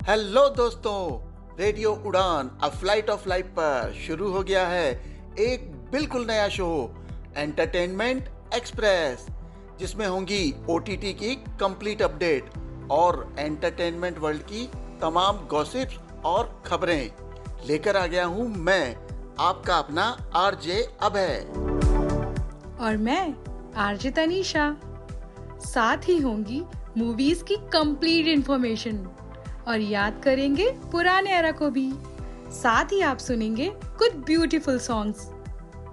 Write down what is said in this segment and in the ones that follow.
Hello दोस्तों, radio उड़ान a flight of life पर शुरू हो गया है एक बिल्कुल नया शो, एंटरटेनमेंट एक्सप्रेस, जिसमें होंगी ओटीटी की कंप्लीट अपडेट और एंटरटेनमेंट वर्ल्ड की तमाम गॉसिप्स और खबरें लेकर आ गया हूं मैं, आपका अपना आरजे अभय। और मैं आरजे तनीषा। साथ ही होंगी मूवीज की कंप्लीट इंफॉर्मेशन और याद करेंगे पुराने एरा को भी। साथ ही आप सुनेंगे कुछ ब्यूटीफुल सॉन्ग्स।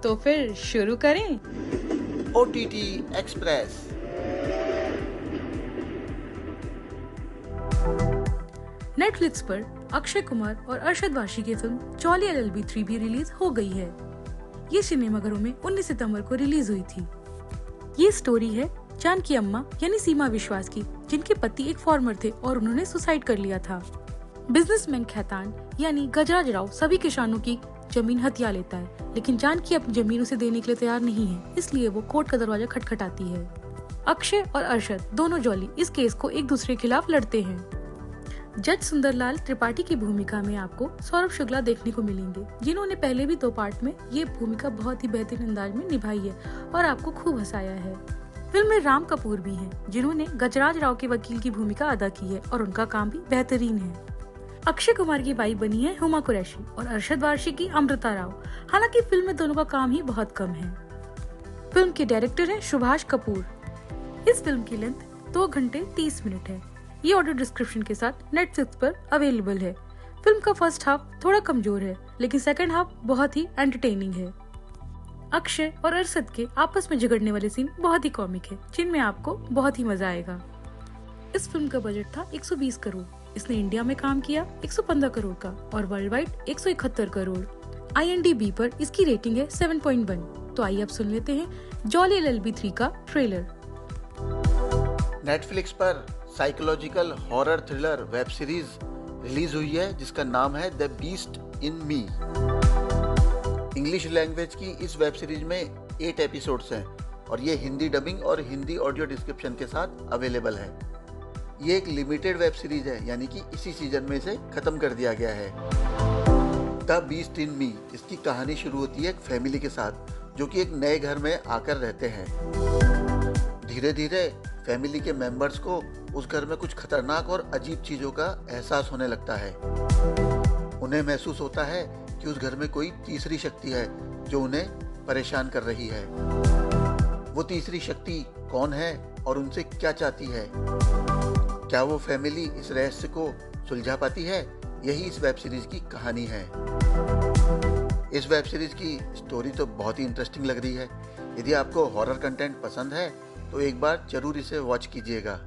तो फिर शुरू करें। OTT express. नेटफ्लिक्स पर अक्षय कुमार और अरशद वारसी की फिल्म जॉली एलएलबी 3 भी रिलीज हो गई है। ये सिनेमाघरों में 19 सितंबर को रिलीज हुई थी। ये स्टोरी है जानकी अम्मा यानी सीमा विश्वास की, जिनके पति एक फार्मर थे और उन्होंने सुसाइड कर लिया था। बिजनेसमैन खैतान यानी गजराज राव सभी किसानों की जमीन हथिया लेता है, लेकिन जानकी अपनी जमीन उसे देने के लिए तैयार नहीं है, इसलिए वो कोर्ट का दरवाजा खटखटाती है। अक्षय और अरशद दोनों जॉली इस केस को एक दूसरे के खिलाफ लड़ते हैं। जज सुंदरलाल त्रिपाठी की भूमिका में आपको सौरभ शुक्ला देखने को मिलेंगे, जिन्होंने पहले भी 2 पार्ट में ये भूमिका बहुत ही बेहतरीन अंदाज में निभाई है और आपको खूब हंसाया है। फिल्म में राम कपूर भी हैं, जिन्होंने गजराज राव के वकील की भूमिका अदा की है और उनका काम भी बेहतरीन है। अक्षय कुमार की वाइफ बनी है हुमा कुरैशी और अरशद वारसी की अमृता राव। हालांकि फिल्म में दोनों का काम ही बहुत कम है। फिल्म के डायरेक्टर हैं सुभाष कपूर। इस फिल्म की लेंथ 2 घंटे 30 मिनट है। ये ऑडियो डिस्क्रिप्शन के साथ नेटफ्लिक्स पर अवेलेबल है। फिल्म का फर्स्ट हाफ थोड़ा कमजोर है, लेकिन सेकंड हाफ बहुत ही एंटरटेनिंग है। अक्षय और अरशद के आपस में झगड़ने वाले सीन बहुत ही कॉमिक है, जिनमें आपको बहुत ही मजा आएगा। इस फिल्म का बजट था 120 करोड़। इसने इंडिया में काम किया 115 करोड़ का और वर्ल्ड वाइड 171 करोड़। IMDb पर इसकी रेटिंग है 7.1। तो आइए अब सुन लेते हैं जॉली एलएलबी 3 का ट्रेलर। नेटफ्लिक्स पर psychological horror thriller web series release हुई है, जिसका नाम है the beast in me. English language की इस वेब सीरीज में 8 एपिसोड्स हैं और ये हिंदी डबिंग और हिंदी ऑडियो डिस्क्रिप्शन के साथ अवेलेबल है। ये एक लिमिटेड वेब सीरीज है, यानी कि इसी सीजन में से खत्म कर दिया गया है। द बीस्ट इन मी, इसकी कहानी शुरू होती है एक फैमिली के साथ, जो कि एक नए घर में आकर रहते हैं। धीरे धीरे फैमिली के मेंबर्स को उस घर में कुछ खतरनाक और अजीब चीजों का एहसास होने लगता है। उन्हें महसूस होता है कि उस घर में कोई तीसरी शक्ति है जो उन्हें परेशान कर रही है। वो तीसरी शक्ति कौन है और उनसे क्या चाहती है? क्या वो फैमिली इस रहस्य को सुलझा पाती है? यही इस वेब सीरीज की कहानी है। इस वेब सीरीज की स्टोरी तो बहुत ही इंटरेस्टिंग लग रही है। यदि आपको हॉरर कंटेंट पसंद है तो एक बार जरूर इसे वॉच कीजिएगा।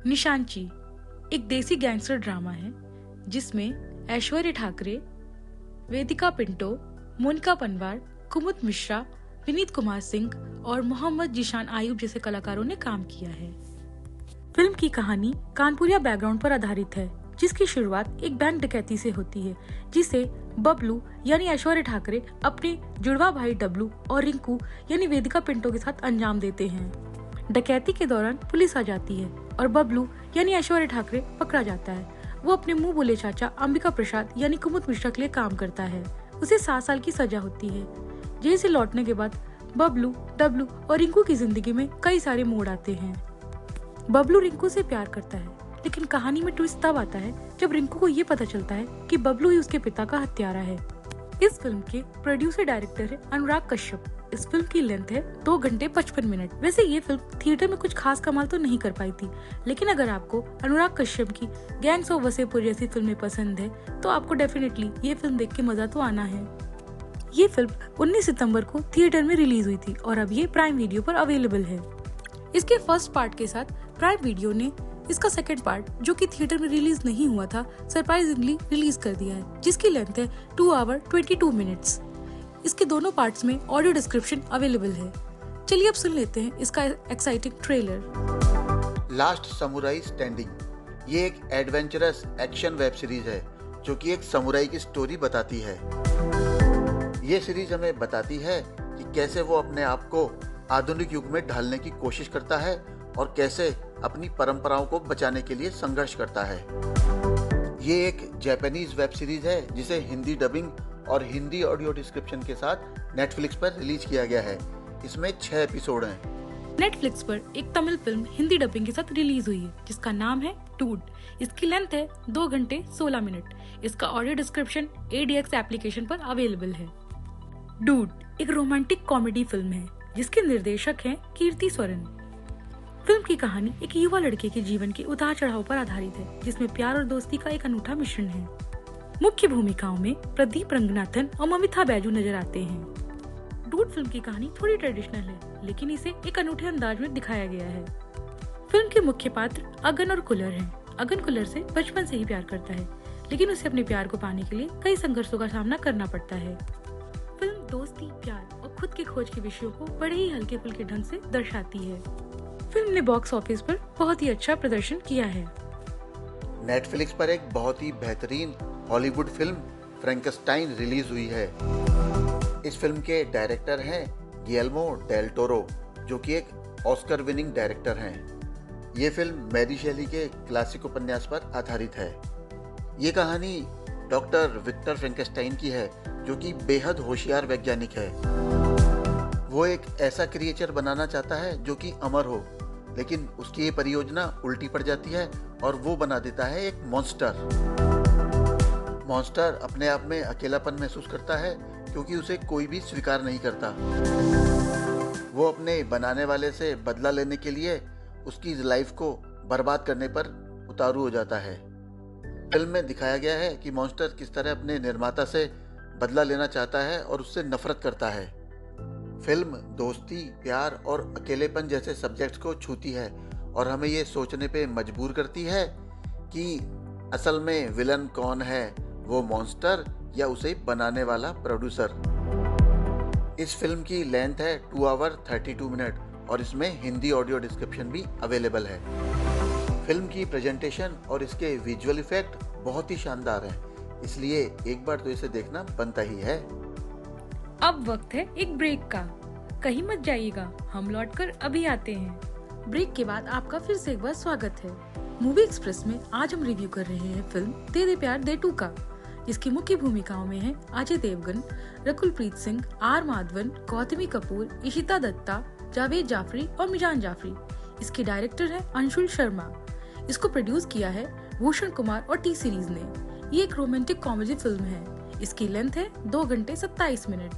निशांची एक देसी गैंगस्टर ड्रामा है, जिसमें ऐश्वर्या ठाकरे, वेदिका पिंटो, मोनिका पनवार, कुमुद मिश्रा, विनीत कुमार सिंह और मोहम्मद जिशान आयुब जैसे कलाकारों ने काम किया है। फिल्म की कहानी कानपुरिया बैकग्राउंड पर आधारित है, जिसकी शुरुआत एक बैंक डकैती से होती है, जिसे बबलू यानी ऐश्वर्या ठाकरे अपने जुड़वा भाई डब्लू और रिंकू यानी वेदिका पिंटो के साथ अंजाम देते हैं। डकैती के दौरान पुलिस आ जाती है और बबलू यानी ऐश्वर्या ठाकरे पकड़ा जाता है। वो अपने मुंह बोले चाचा अंबिका प्रसाद यानी कुमुद मिश्रा के लिए काम करता है। उसे 7 साल की सजा होती है। जेल से लौटने के बाद बबलू, डब्लू और रिंकू की जिंदगी में कई सारे मोड़ आते हैं। बबलू रिंकू से प्यार करता है, लेकिन कहानी में ट्विस्ट तब आता है जब रिंकू को ये पता चलता है कि बबलू ही उसके पिता का हत्यारा है। इस फिल्म के प्रोड्यूसर डायरेक्टर है अनुराग कश्यप। इस फिल्म की लेंथ है 2 घंटे 55 मिनट। वैसे ये फिल्म थिएटर में कुछ खास कमाल तो नहीं कर पाई थी, लेकिन अगर आपको अनुराग कश्यप की गैंग्स ऑफ वसेपुर जैसी फिल्में पसंद है तो आपको डेफिनेटली ये फिल्म देख के मजा तो आना है। ये फिल्म 19 सितंबर को थिएटर में रिलीज हुई थी और अब ये प्राइम वीडियो पर अवेलेबल है। इसके फर्स्ट पार्ट के साथ प्राइम वीडियो ने इसका सेकंड पार्ट, जो कि थिएटर में रिलीज नहीं हुआ था, सरप्राइजिंगली रिलीज कर दिया है, जिसकी लेंथ है 2 आवर 22 मिनट्स। इसके दोनों पार्ट्स में ऑडियो डिस्क्रिप्शन अवेलेबल है। चलिए अब सुन लेते हैं इसका exciting trailer. Last samurai standing ये एक एडवेंचरस एक्शन वेब सीरीज है, जो कि एक समुराई की स्टोरी बताती है। ये सीरीज हमें बताती है कि कैसे वो अपने आप को आधुनिक युग में ढालने की कोशिश करता है और कैसे अपनी परंपराओं को बचाने के लिए संघर्ष करता है। ये एक जापानीज वेब सीरीज है जिसे हिंदी डबिंग और हिंदी ऑडियो डिस्क्रिप्शन के साथ नेटफ्लिक्स पर रिलीज किया गया है। इसमें 6 एपिसोड हैं। नेटफ्लिक्स पर एक तमिल फिल्म हिंदी डबिंग के साथ रिलीज हुई है जिसका नाम है डूड। इसकी लेंथ है 2 घंटे 16 मिनट। इसका ऑडियो डिस्क्रिप्शन ADX एप्लीकेशन पर अवेलेबल है। डूड एक रोमांटिक कॉमेडी फिल्म है जिसके निर्देशक हैं कीर्ति सोरेन। फिल्म की कहानी एक युवा लड़के के जीवन के उतार चढ़ाव पर आधारित है जिसमें प्यार और दोस्ती का एक अनूठा मिश्रण है। मुख्य भूमिकाओं में प्रदीप रंगनाथन और ममिता बैजू नजर आते हैं। डूड फिल्म की कहानी थोड़ी ट्रेडिशनल है लेकिन इसे एक अनूठे अंदाज में दिखाया गया है। फिल्म के मुख्य पात्र अगन और कुलर हैं। अगन कुलर से बचपन से ही प्यार करता है लेकिन उसे अपने प्यार को पाने के लिए कई संघर्षों का सामना करना पड़ता है। फिल्म दोस्ती, प्यार और खुद की खोज के विषयों को बड़े ही हल्के फुल्के ढंग से दर्शाती है। फिल्म ने बॉक्स ऑफिस पर बहुत ही अच्छा प्रदर्शन किया है। नेटफ्लिक्स पर एक बहुत ही बेहतरीन हॉलीवुड फिल्म फ्रैंकेनस्टाइन रिलीज हुई है। इस फिल्म के डायरेक्टर हैं गिल्लेर्मो डेल टोरो, जो कि एक ऑस्कर विनिंग डायरेक्टर हैं। ये फिल्म मैरी शेली के क्लासिक उपन्यास पर आधारित है। ये कहानी डॉक्टर विक्टर फ्रैंकेनस्टाइन की है जो कि बेहद होशियार वैज्ञानिक है। वो एक ऐसा क्रिएचर बनाना चाहता है जो कि अमर हो, लेकिन उसकी ये परियोजना उल्टी पड़ जाती है और वो बना देता है एक मॉन्स्टर। मॉन्स्टर अपने आप में अकेलापन महसूस करता है क्योंकि उसे कोई भी स्वीकार नहीं करता। वो अपने बनाने वाले से बदला लेने के लिए उसकी लाइफ को बर्बाद करने पर उतारू हो जाता है। फिल्म में दिखाया गया है कि मॉन्स्टर किस तरह अपने निर्माता से बदला लेना चाहता है और उससे नफरत करता है। फिल्म दोस्ती, प्यार और अकेलेपन जैसे सब्जेक्ट्स को छूती है और हमें ये सोचने पे मजबूर करती है कि असल में विलन कौन है, वो मॉन्स्टर या उसे बनाने वाला प्रोड्यूसर। इस फिल्म की लेंथ है 2 आवर 32 मिनट और इसमें हिंदी ऑडियो डिस्क्रिप्शन भी अवेलेबल है। फिल्म की प्रेजेंटेशन और इसके विजुअल इफेक्ट बहुत ही शानदार हैं, इसलिए एक बार तो इसे देखना बनता ही है। अब वक्त है एक ब्रेक का। कहीं मत जाइएगा, हम लौटकर अभी आते हैं। ब्रेक के बाद आपका फिर से एक बार स्वागत है। मूवी एक्सप्रेस में आज हम रिव्यू कर रहे हैं फिल्म दे दे प्यार दे 2 का, जिसकी मुख्य भूमिकाओं में हैं अजय देवगन, रकुल प्रीत सिंह, आर माधवन, गौतमी कपूर, इशिता दत्ता, जावेद जाफरी और मिजान जाफरी। इसके डायरेक्टर हैं अंशुल शर्मा। इसको प्रोड्यूस किया है भूषण कुमार और टी सीरीज ने। ये एक रोमांटिक कॉमेडी फिल्म है। इसकी लेंथ है 2 घंटे 27 मिनट।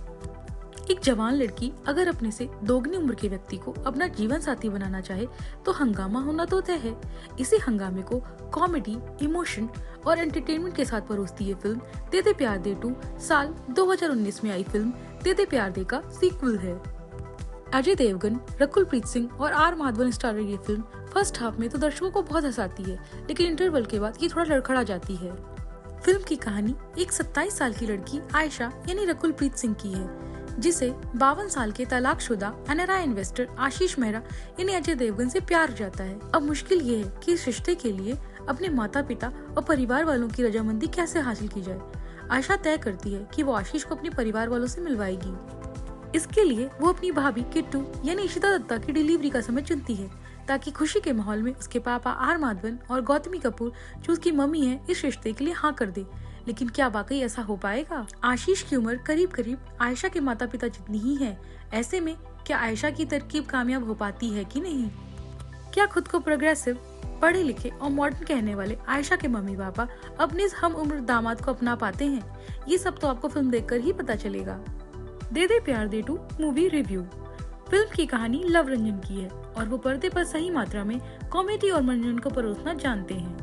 एक जवान लड़की अगर अपने से दोगुनी उम्र के व्यक्ति को अपना जीवन साथी बनाना चाहे तो हंगामा होना तो तय है। इसी हंगामे को कॉमेडी, इमोशन और एंटरटेनमेंट के साथ परोसती है फिल्म दे दे प्यार दे 2 साल 2019 में आई फिल्म दे दे प्यार दे का सीक्वल है। अजय देवगन, रकुल प्रीत सिंह और आर माधवन स्टारर ये फिल्म फर्स्ट हाफ में तो दर्शकों को बहुत हंसाती है, लेकिन इंटरवल के बाद ये थोड़ा लड़खड़ा जाती है। फिल्म की कहानी एक 27 साल की लड़की आयशा यानी रकुल प्रीत सिंह की है, जिसे 52 साल के तलाकशुदा NRI इन्वेस्टर आशीष मेहरा यानी अजय देवगन से प्यार हो जाता है। अब मुश्किल ये है कि इस रिश्ते के लिए अपने माता पिता और परिवार वालों की रजामंदी कैसे हासिल की जाए। आयशा तय करती है कि वो आशीष को अपने परिवार वालों से मिलवाएगी। इसके लिए वो अपनी भाभी किट्टू यानी इशिता दत्ता की डिलीवरी का समय चुनती है ताकि खुशी के माहौल में उसके पापा आर माधवन और गौतमी कपूर, जो उसकी मम्मी है, इस रिश्ते के लिए हाँ कर दे। लेकिन क्या वाकई ऐसा हो पाएगा? आशीष की उम्र करीब करीब आयशा के माता पिता जितनी ही है। ऐसे में क्या आयशा की तरकीब कामयाब हो पाती है कि नहीं? क्या खुद को प्रोग्रेसिव, पढ़े लिखे और मॉडर्न कहने वाले आयशा के मम्मी पापा अपने इस हम उम्र दामाद को अपना पाते हैं? ये सब तो आपको फिल्म देखकर ही पता चलेगा। दे दे प्यार दे 2 मूवी रिव्यू। फिल्म की कहानी लव रंजन की है और वो पर्दे पर सही मात्रा में कॉमेडी और मनोरंजन को परोसना जानते हैं।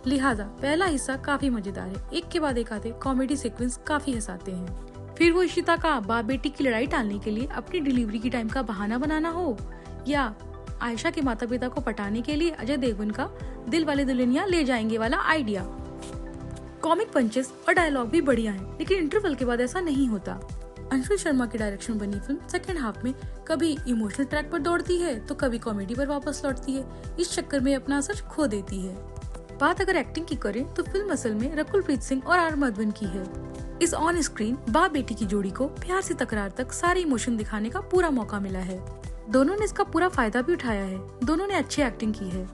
लिहाजा पहला हिस्सा काफी मजेदार है। एक के बाद एक आते कॉमेडी सीक्वेंस काफी हंसाते हैं। फिर वो इशिता का बाप बेटी की लड़ाई टालने के लिए अपनी डिलीवरी की टाइम का बहाना बनाना हो, या आयशा के माता पिता को पटाने के लिए अजय देवगन का दिल वाले दुल्हनिया ले जाएंगे वाला आइडिया। कॉमिक पंचेस और डायलॉग भी बढ़िया है, लेकिन इंटरवल के बाद ऐसा नहीं होता। अंशुल शर्मा की डायरेक्शन बनी फिल्म सेकंड हाफ में कभी इमोशनल ट्रैक पर दौड़ती है तो कभी कॉमेडी पर वापस लौटती है। इस चक्कर में अपना असर खो देती है। बात अगर एक्टिंग की करें तो फिल्म असल में रकुल प्रीत सिंह और आर माधवन की है। इस ऑन स्क्रीन बाप बेटी की जोड़ी को प्यार से तकरार तक सारे इमोशन दिखाने का पूरा मौका मिला है। दोनों ने इसका पूरा फायदा भी उठाया है। दोनों ने अच्छी एक्टिंग की है।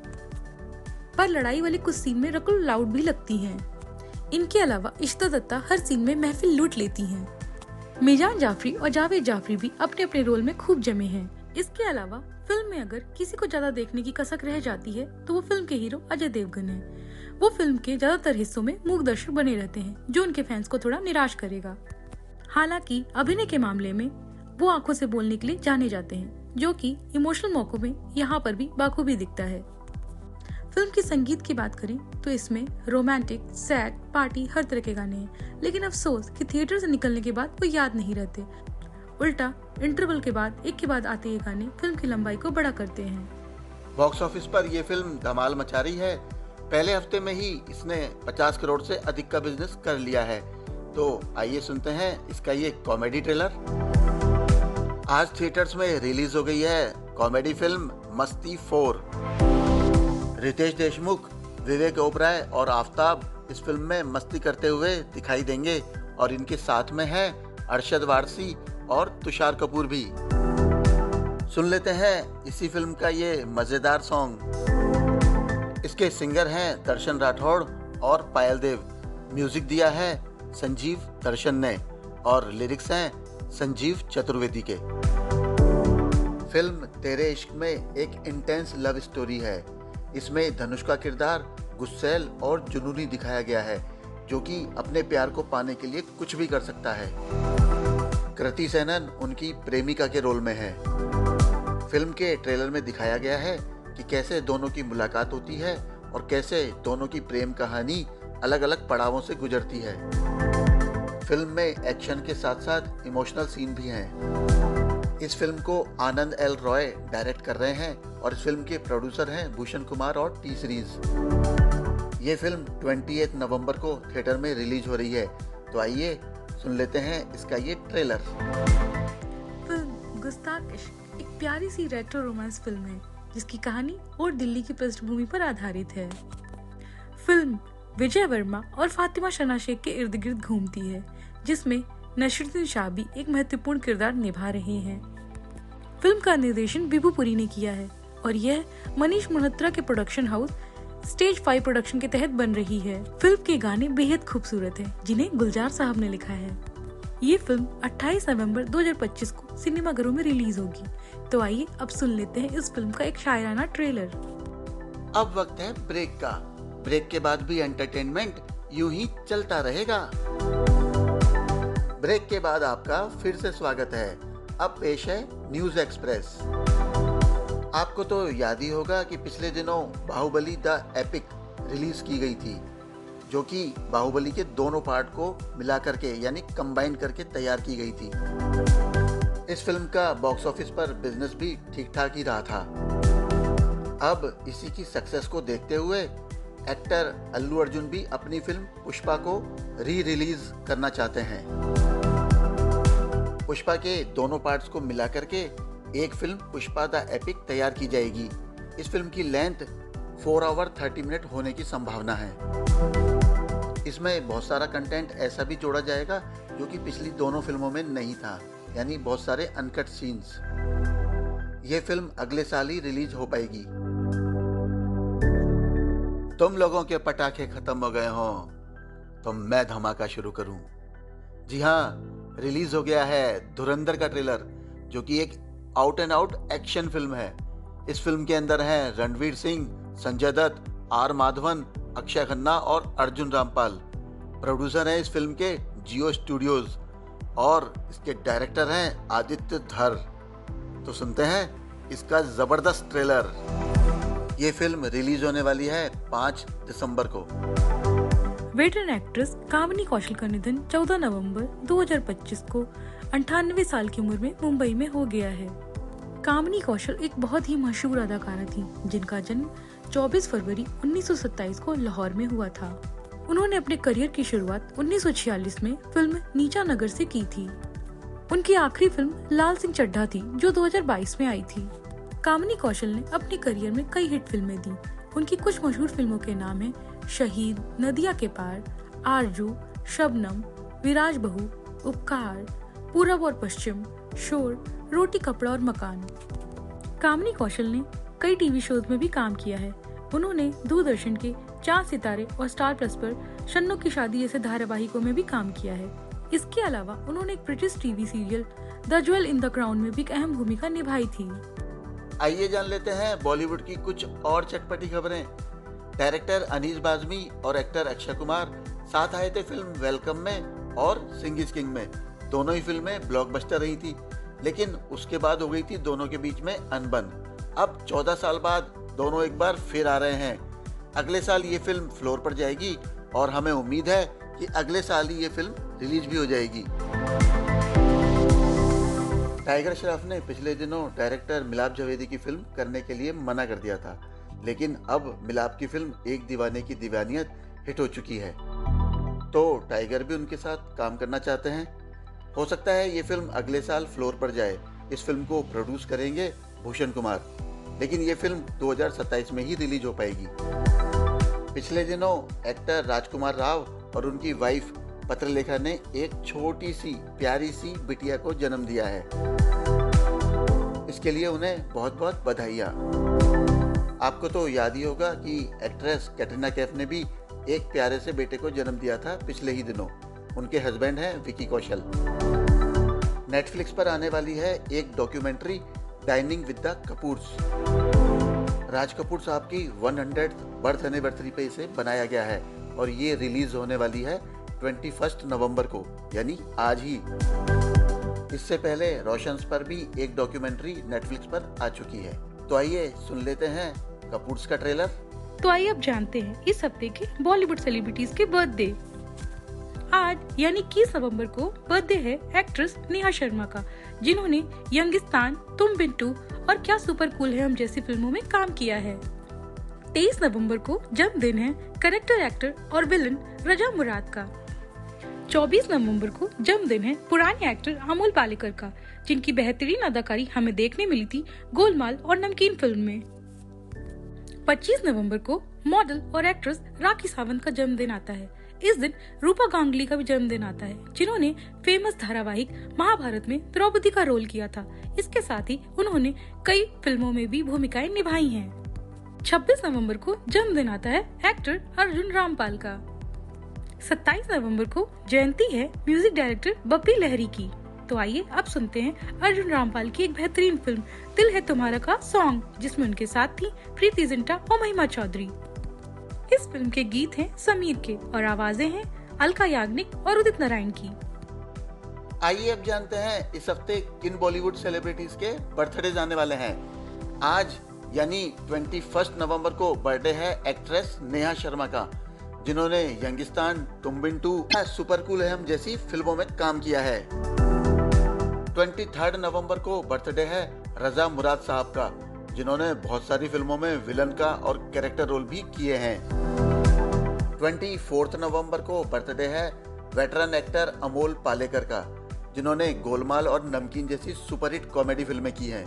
पर लड़ाई वाले कुछ सीन में रकुल लाउड भी लगती हैं। इनके अलावा इश्ता दत्ता हर सीन में महफिल लूट लेती हैं। मीजान जाफरी और जावेद जाफरी भी अपने अपने रोल में खूब जमे हैं। इसके अलावा फिल्म में अगर किसी को ज्यादा देखने की कसक रह जाती है तो वो फिल्म के हीरो अजय देवगन है। वो फिल्म के ज्यादातर हिस्सों में मूक दर्शक बने रहते हैं, जो उनके फैंस को थोड़ा निराश करेगा। हालांकि अभिनय के मामले में वो आंखों से बोलने के लिए जाने जाते हैं, जो कि इमोशनल मौकों में यहाँ पर भी बाखूबी दिखता है। फिल्म की संगीत की बात करें तो इसमें रोमांटिक, सैड, पार्टी हर तरह के गाने हैं, लेकिन अफसोस कि थिएटर से निकलने के बाद वो याद नहीं रहते। उल्टा इंटरवल के बाद एक के बाद आते ये गाने फिल्म की लंबाई को बड़ा करते हैं। बॉक्स ऑफिस पर यह फिल्म धमाल मचा रही है। पहले हफ्ते में ही इसने 50 करोड़ से अधिक का बिजनेस कर लिया है। तो आइए सुनते हैं इसका ये कॉमेडी ट्रेलर। आज थिएटर्स में रिलीज हो गई है कॉमेडी फिल्म मस्ती 4। रितेश देशमुख, विवेक ओबराय और आफ्ताब इस फिल्म में मस्ती करते हुए दिखाई देंगे और इनके साथ में है अरशद वारसी और तुषार कपूर भी। सुन लेते हैं इसी फिल्म का ये मजेदार सॉन्ग। इसके सिंगर हैं दर्शन राठौड़ और पायल देव। म्यूजिक दिया है संजीव दर्शन ने और लिरिक्स हैं संजीव चतुर्वेदी के। फिल्म तेरे इश्क में एक इंटेंस लव स्टोरी है। इसमें धनुष का किरदार गुस्सैल और जुनूनी दिखाया गया है, जो कि अपने प्यार को पाने के लिए कुछ भी कर सकता है। कृति सेनन उनकी प्रेमिका के रोल में है। फिल्म के ट्रेलर में दिखाया गया है कि कैसे दोनों की मुलाकात होती है और कैसे दोनों की प्रेम कहानी अलग अलग पड़ावों से गुजरती है। फिल्म में एक्शन के साथ साथ इमोशनल सीन भी हैं। इस फिल्म को आनंद एल रॉय डायरेक्ट कर रहे हैं और इस फिल्म के प्रोड्यूसर हैं भूषण कुमार और टी सीरीज। ये फिल्म 28 नवंबर को थिएटर में रिलीज हो रही है। तो आइए सुन लेते हैं इसका ये ट्रेलर। फिल्म गुस्ताख इश्क एक प्यारी सी रेट्रो रोमांस फिल्म है, जिसकी कहानी और दिल्ली की पृष्ठभूमि पर आधारित है। फिल्म विजय वर्मा और फातिमा शना शेख के इर्द गिर्द घूमती है, जिसमें नसीरुद्दीन शाह भी एक महत्वपूर्ण किरदार निभा रहे हैं। फिल्म का निर्देशन विभू पुरी ने किया है और यह मनीष मल्होत्रा के प्रोडक्शन हाउस स्टेज 5 प्रोडक्शन के तहत बन रही है। फिल्म के गाने बेहद खूबसूरत हैं, जिन्हें गुलजार साहब ने लिखा है। ये फिल्म 28 नवंबर 2025 को सिनेमाघरों में रिलीज होगी। तो आइए अब सुन लेते हैं इस फिल्म का एक शायराना ट्रेलर। अब वक्त है ब्रेक का। ब्रेक के बाद भी एंटरटेनमेंट यूं ही चलता रहेगा। ब्रेक के बाद आपका फिर से स्वागत है। अब पेश है न्यूज एक्सप्रेस। आपको तो याद ही होगा कि पिछले दिनों बाहुबली द एपिक रिलीज की गई थी, जो कि बाहुबली के दोनों पार्ट को मिला करके यानी कंबाइन करके तैयार की गई थी। इस फिल्म का बॉक्स ऑफिस पर बिजनेस भी ठीक ठाक ही रहा था। अब इसी की सक्सेस को देखते हुए एक्टर अल्लू अर्जुन भी अपनी फिल्म पुष्पा को री रिलीज करना चाहते हैं। पुष्पा के दोनों पार्ट्स को मिला करके एक फिल्म पुष्पा द एपिक तैयार की जाएगी। इस फिल्म की लेंथ 4 आवर 30 मिनट होने की संभावना है। इसमें बहुत सारा कंटेंट ऐसा भी जोड़ा जाएगा जो कि पिछली दोनों फिल्मों में नहीं था, यानी बहुत सारे अनकट सीन्स। ये फिल्म अगले साल ही रिलीज हो पाएगी। तुम लोगों के पटाखे खत्म हो गए हों तो मैं धमाका शुरू करूं। जी हाँ, रिलीज हो गया है धुरंधर का ट्रेलर, जो कि एक out and out action film है। इस फिल्म के अंदर हैं रणवीर सिंह, संजय दत्त, आर माधवन, अक्षय खन्ना और अर्जुन रामपाल। प्रोड्यूसर हैं इस फिल्म के जियो स्टूडियोज और इसके डायरेक्टर हैं आदित्य धर। तो सुनते हैं इसका जबरदस्त ट्रेलर। ये फिल्म रिलीज होने वाली है 5 दिसंबर को। वेटरन एक्ट्रेस कामिनी कौशल का निधन 14 नवंबर 2025 को 98 साल की उम्र में मुंबई में हो गया है। कामिनी कौशल एक बहुत ही मशहूर अदाकारा थी, जिनका जन्म 24 फरवरी 1927 को लाहौर में हुआ था। उन्होंने अपने करियर की शुरुआत 1946 में फिल्म नीचा नगर से की थी। उनकी आखिरी फिल्म लाल सिंह चड्ढा थी, जो 2022 में आई थी। कामिनी कौशल ने अपने करियर में कई हिट फिल्में दी। उनकी कुछ मशहूर फिल्मों के नाम हैं शहीद, नदिया के पार, आरजू, शबनम, विराज बहू, उपकार, पूरब और पश्चिम, शोर, रोटी कपड़ा और मकान। कामिनी कौशल ने कई टीवी शोज में भी काम किया है। उन्होंने दूरदर्शन के चार सितारे और स्टार प्लस पर शन्नो की शादी जैसे धारावाहिकों में भी काम किया है। इसके अलावा उन्होंने एक British TV serial the jewel in the crown में भी एक अहम भूमिका निभाई थी। आइए जान लेते हैं बॉलीवुड की कुछ और चटपटी खबरें। डायरेक्टर अनीस बाज़मी और एक्टर अक्षय कुमार साथ आए थे फिल्म वेलकम में और सिंह इज किंग में। दोनों ही फिल्में ब्लॉकबस्टर रही थी, लेकिन उसके बाद हो गई थी दोनों के बीच में अनबन। अब 14 साल बाद दोनों एक बार फिर आ रहे हैं। अगले साल ये फिल्म फ्लोर पर जाएगी और हमें उम्मीद है कि अगले साल ही ये फिल्म रिलीज भी हो जाएगी। टाइगर श्रॉफ ने पिछले दिनों डायरेक्टर मिलाप जवेदी की फिल्म करने के लिए मना कर दिया था, लेकिन अब मिलाप की फिल्म एक दीवाने की दीवानियत हिट हो चुकी है, तो टाइगर भी उनके साथ काम करना चाहते हैं। हो सकता है ये फिल्म अगले साल फ्लोर पर जाए। इस फिल्म को प्रोड्यूस करेंगे भूषण कुमार, लेकिन ये फिल्म 2027 में ही रिलीज हो पाएगी। पिछले दिनों एक्टर राजकुमार राव और उनकी वाइफ पत्रलेखा ने एक छोटी सी प्यारी सी बिटिया को जन्म दिया है। इसके लिए उन्हें बहुत बहुत बधाइयाँ। आपको तो याद ही होगा कि एक्ट्रेस कैटरीना कैफ ने भी एक प्यारे से बेटे को जन्म दिया था पिछले ही दिनों। उनके हस्बैंड हैं विकी कौशल। नेटफ्लिक्स पर आने वाली है एक documentary dining with the Kapoors. Raj Kapoor साहब की 100th बर्थ एनिवर्सरी पे इसे बनाया गया है और ये रिलीज होने वाली है 21 नवंबर को, यानी आज ही। इससे पहले रोशंस पर भी एक डॉक्यूमेंट्री नेटफ्लिक्स पर आ चुकी है। तो आइए सुन लेते हैं कपूर्स का ट्रेलर। तो आइए अब जानते हैं इस हफ्ते के बॉलीवुड सेलिब्रिटीज के बर्थडे। आज यानी 21 नवंबर को बर्थडे है एक्ट्रेस नेहा शर्मा का, जिन्होंने यंगिस्तान, तुम बिंटू और क्या सुपर कूल है हम जैसी फिल्मों में काम किया है। 23 नवंबर को जन्मदिन है करेक्टर एक्टर और विलन रजा मुराद का। 24 नवंबर को जन्मदिन है पुराने एक्टर अमोल पालेकर का, जिनकी बेहतरीन अदाकारी हमें देखने मिली थी गोलमाल और नमकीन फिल्म में। 25 नवंबर को मॉडल और एक्ट्रेस राखी सावंत का जन्मदिन आता है। इस दिन रूपा गांगुली का भी जन्मदिन आता है, जिन्होंने फेमस धारावाहिक महाभारत में द्रौपदी का रोल किया था। इसके साथ ही उन्होंने कई फिल्मों में भी भूमिकाएं निभाई हैं। 26 नवंबर को जन्मदिन आता है एक्टर अर्जुन रामपाल का। 27 नवंबर को जयंती है म्यूजिक डायरेक्टर बप्पी लहरी की। तो आइए अब सुनते हैं अर्जुन रामपाल की एक बेहतरीन फिल्म दिल है तुम्हारा का सॉन्ग, जिसमें उनके साथ थी प्रीति जिंटा और महिमा चौधरी। इस फिल्म के गीत हैं समीर के और आवाजें हैं अलका याग्निक और उदित नारायण की। आइए अब जानते हैं इस हफ्ते किन बॉलीवुड सेलिब्रिटीज के बर्थडे आने वाले हैं। आज यानी 21 नवंबर को बर्थडे है एक्ट्रेस नेहा शर्मा का, जिन्होंने यंगिस्तान, तुम बिंटू, सुपर कूल है हम जैसी फिल्मों में काम किया है। 23 नवंबर को बर्थडे है रजा मुराद साहब का, जिन्होंने बहुत सारी फिल्मों में विलन का और कैरेक्टर रोल भी किए हैं। 24 नवंबर को बर्थडे है वेटरन एक्टर अमोल पालेकर का, जिन्होंने गोलमाल और नमकीन जैसी सुपरहिट कॉमेडी फिल्में की हैं।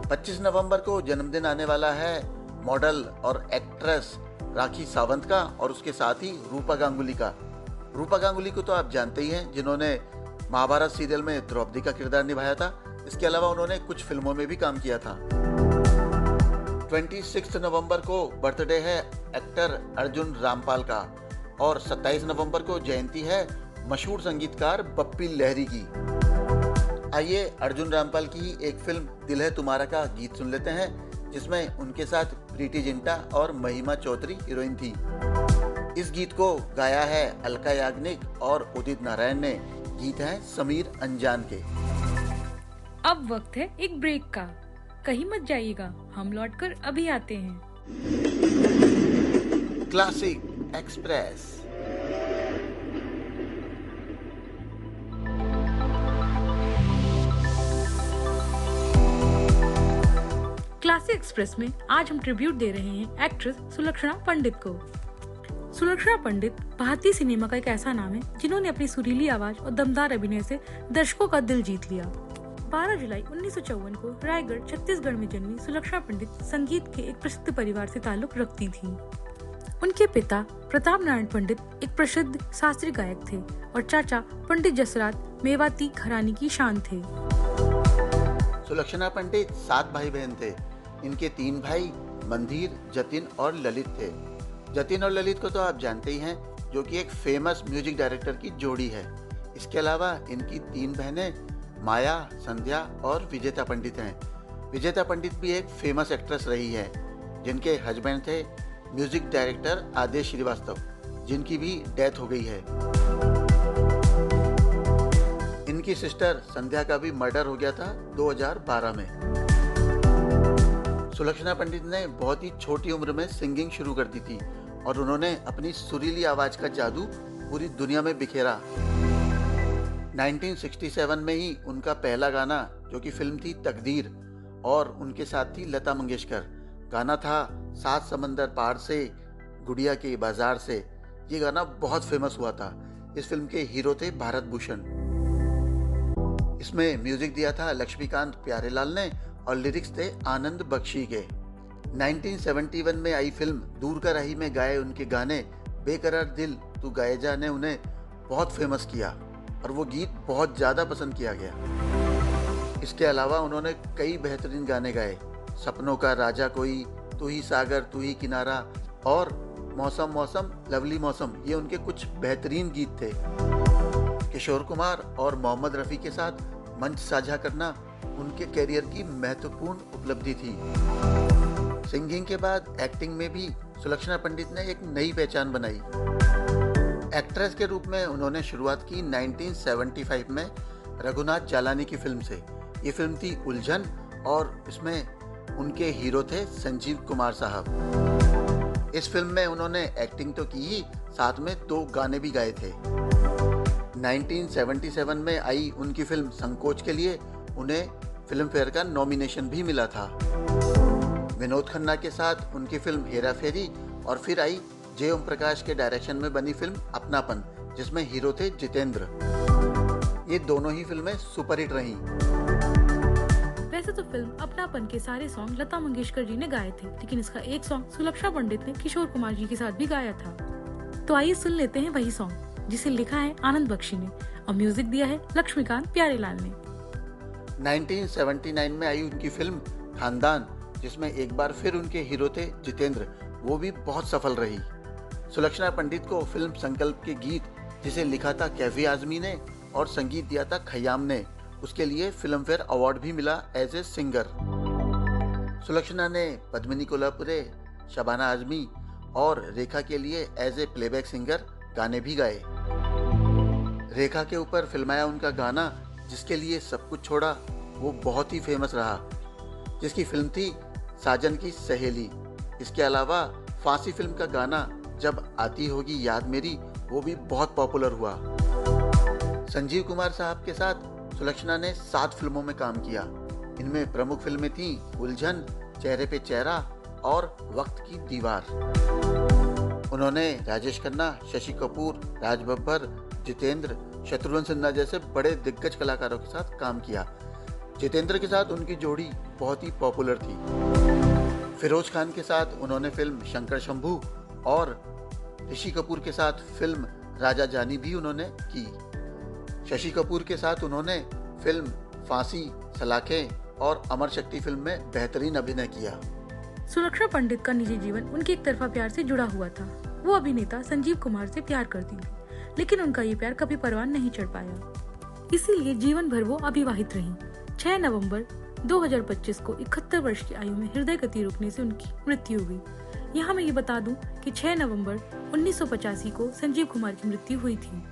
25 नवंबर को जन्मदिन आने वाला है मॉडल और एक्ट्रेस राखी सावंत का और उसके साथ ही रूपा गांगुली का। रूपा गांगुली को तो आप जानते ही हैं, जिन्होंने महाभारत सीरियल में द्रौपदी का किरदार निभाया था। इसके अलावा उन्होंने कुछ फिल्मों में भी काम किया था। 26 नवंबर को बर्थडे है एक्टर अर्जुन रामपाल का और 27 नवंबर को जयंती है मशहूर संगीतकार बप्पी लहरी की। आइए अर्जुन रामपाल की ही एक फिल्म दिल है तुम्हारा का गीत सुन लेते हैं, जिसमें उनके साथ प्रीति जिंटा और महिमा चौधरी हीरोइन थी। इस गीत को गाया है अलका याग्निक और उदित नारायण ने। गीत है समीर अनजान के। अब वक्त है एक ब्रेक का, कहीं मत जाइएगा, हम लौटकर अभी आते हैं। Classic express. क्लासिक एक्सप्रेस में आज हम ट्रिब्यूट दे रहे हैं एक्ट्रेस सुलक्षणा पंडित को। सुलक्षणा पंडित भारतीय सिनेमा का एक ऐसा नाम है जिन्होंने अपनी सुरीली आवाज और दमदार अभिनय से दर्शकों का दिल जीत लिया। 12 जुलाई 1954 को रायगढ़ छत्तीसगढ़ में जन्मी सुलक्षणा पंडित संगीत के एक प्रसिद्ध परिवार से ताल्लुक रखती थी। उनके पिता प्रताप नारायण पंडित एक प्रसिद्ध शास्त्रीय गायक थे और चाचा पंडित जसराज मेवाती घराने की शान थे। सुलक्षणा पंडित 7 भाई बहन थे। इनके 3 भाई मंदिर, जतिन और ललित थे। जतिन और ललित को तो आप जानते ही हैं, जो कि एक फेमस म्यूजिक डायरेक्टर की जोड़ी है। इसके अलावा इनकी 3 बहनें माया, संध्या और विजेता पंडित हैं। विजेता पंडित भी एक फेमस एक्ट्रेस रही है, जिनके हस्बैंड थे म्यूजिक डायरेक्टर आदेश श्रीवास्तव, जिनकी भी डेथ हो गई है। इनकी सिस्टर संध्या का भी मर्डर हो गया था 2012 में। सुलक्षणा पंडित ने बहुत ही छोटी उम्र में सिंगिंग शुरू कर दी थी और उन्होंने अपनी सुरीली आवाज का जादू पूरी दुनिया में बिखेरा। 1967 में ही उनका पहला गाना, जो कि फिल्म थी तकदीर, और उनके साथ थी लता मंगेशकर, गाना था 7 समंदर पार से गुड़िया के बाजार से। ये गाना बहुत फेमस हुआ था। इस फिल्म के हीरो थे भारत भूषण। इसमें म्यूजिक दिया था लक्ष्मीकांत प्यारेलाल ने और लिरिक्स थे आनंद बख्शी के। 1971 में आई फिल्म दूर का राही में गाए उनके गाने बेकरार दिल तू गाए जा ने उन्हें बहुत फेमस किया और वो गीत बहुत ज़्यादा पसंद किया गया। इसके अलावा उन्होंने कई बेहतरीन गाने गाए, सपनों का राजा कोई, तू ही सागर तू ही किनारा और मौसम मौसम लवली मौसम, ये उनके कुछ बेहतरीन गीत थे। किशोर कुमार और मोहम्मद रफ़ी के साथ मंच साझा करना उनके कैरियर की महत्वपूर्ण उपलब्धि थी। सिंगिंग के बाद एक्टिंग में भी सुलक्षणा पंडित ने एक नई पहचान बनाई। एक्ट्रेस के रूप में उन्होंने शुरुआत की 1975 में रघुनाथ जालानी की फिल्म से। ये फिल्म थी उलझन और इसमें उनके हीरो थे संजीव कुमार साहब। इस फिल्म में उन्होंने एक्टिंग तो की ही, साथ में 2 गाने भी गाए थे। 1977 में आई उनकी फिल्म संकोच के लिए उन्हें फिल्म फेयर का नॉमिनेशन भी मिला था। विनोद खन्ना के साथ उनकी फिल्म हेरा फेरी और फिर आई जे ओम प्रकाश के डायरेक्शन में बनी फिल्म अपनापन, जिसमें हीरो थे जितेंद्र। ये दोनों ही फिल्में सुपरहिट रहीं। वैसे तो फिल्म अपनापन के सारे सॉन्ग लता मंगेशकर जी ने गाए थे, लेकिन इसका एक सॉन्ग सुलक्षणा पंडित ने किशोर कुमार जी के साथ भी गाया था। तो आइए सुन लेते हैं वही सॉन्ग, जिसे लिखा है आनंद बख्शी ने और म्यूजिक दिया है लक्ष्मीकांत प्यारेलाल ने। 1979 में आई उनकी फिल्म खानदान, जिसमें एक बार फिर उनके हीरो थे जितेंद्र, वो भी बहुत सफल रही। सुलक्षणा पंडित को फिल्म संकल्प के गीत, जिसे लिखा था कैफी आजमी ने और संगीत दिया था खयाम ने, उसके लिए फिल्म फेयर अवार्ड भी मिला एज ए सिंगर। सुलक्षणा ने पद्मिनी कोल्हापुरे, शबाना आजमी और रेखा के लिए एज ए प्लेबैक सिंगर गाने भी गाए। रेखा के ऊपर फिल्माया उनका गाना जिसके लिए सब कुछ छोड़ा, वो बहुत ही फेमस रहा, जिसकी फिल्म थी साजन की सहेली। इसके अलावा फांसी फिल्म का गाना जब आती होगी याद मेरी, वो भी बहुत पॉपुलर हुआ। संजीव कुमार साहब के साथ सुलक्षणा ने 7 फिल्मों में काम किया। इनमें प्रमुख फिल्में थीं उलझन, चेहरे पे चेहरा और वक्त की दीवार। उन्होंने राजेश खन्ना, शशि कपूर, राज बब्बर, जितेंद्र, शत्रुघ्न सिन्हा जैसे बड़े दिग्गज कलाकारों के साथ काम किया। जितेंद्र के साथ उनकी जोड़ी बहुत ही पॉपुलर थी। फिरोज खान के साथ उन्होंने फिल्म शंकर शंभू और ऋषि कपूर के साथ फिल्म राजा जानी भी उन्होंने की। शशि कपूर के साथ उन्होंने फिल्म फांसी, सलाखें और अमर शक्ति फिल्म में बेहतरीन अभिनय किया। सुलक्षणा पंडित का निजी जीवन उनके एक तरफा प्यार से जुड़ा हुआ था। वो अभिनेता संजीव कुमार से प्यार करती थी, लेकिन उनका ये प्यार कभी परवान नहीं चढ़ पाया। इसीलिए जीवन भर वो अविवाहित रहीं। 6 नवंबर 2025 को 71 वर्ष की आयु में हृदय गति रुकने से उनकी मृत्यु हुई। यहाँ मैं ये बता दूं कि 6 नवंबर 1985 को संजीव कुमार की मृत्यु हुई थी।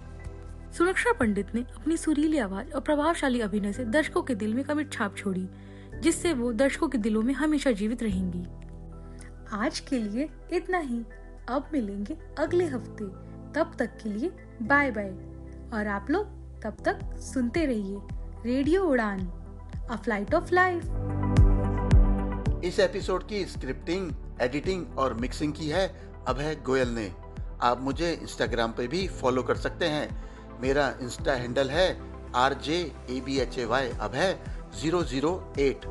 सुलक्षणा पंडित ने अपनी सुरीली आवाज और प्रभावशाली अभिनय से दर्शकों के दिल में एक अमिट छाप छोड़ी, जिससे वो दर्शकों के दिलों में हमेशा जीवित रहेंगी। आज के लिए इतना ही। अब मिलेंगे अगले हफ्ते। तब तक के लिए बाय बाय। और आप लोग तब तक सुनते रहिए रेडियो उड़ान, अ फ्लाइट ऑफ लाइफ। इस एपिसोड की स्क्रिप्टिंग, एडिटिंग और मिक्सिंग की है अभय गोयल ने। आप मुझे इंस्टाग्राम पे भी फॉलो कर सकते हैं। मेरा इंस्टा हैंडल है RJABHAY अभय 008।